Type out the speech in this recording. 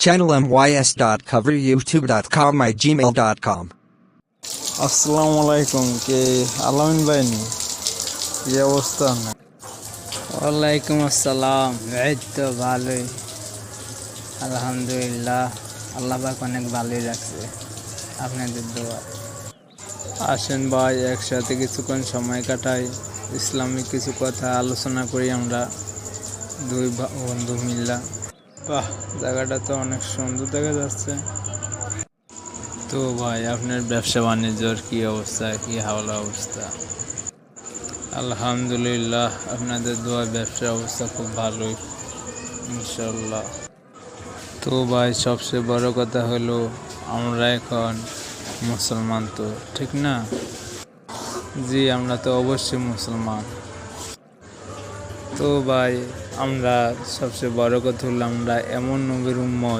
channelmys.coveryoutube.com আসসালামু আলাইকুম। কে আলামিন ভাই নি? কি অবস্থা? ওয়ালাইকুম আসসালাম। এই তো ভালোই, আলহামদুলিল্লাহ। আল্লাহ পাক অনেক ভালোই রাখছে, আপনাদের দোয়া। আসেন ভাই একসাথে কিছুক্ষণ সময় কাটাই, ইসলামিক কিছু কথা আলোচনা করি আমরা দুই বন্ধু মিল্লা। বাহ, জায়গাটা তো অনেক সুন্দর দেখা যাচ্ছে। তো ভাই আপনার ব্যবসা বাণিজ্যর কি অবস্থা, কি হাওলা অবস্থা? আলহামদুলিল্লাহ, আপনাদের দোয়া ব্যবসার অবস্থা খুব ভালোই ইনশাল্লাহ। তো ভাই সবচেয়ে বড় কথা হলো আমরা এখন মুসলমান, তো ঠিক না? জি, আমরা তো অবশ্যই মুসলমান। তো ভাই আমরা সবচেয়ে বড় কথা হলো আমরা এমন নবীর উম্মত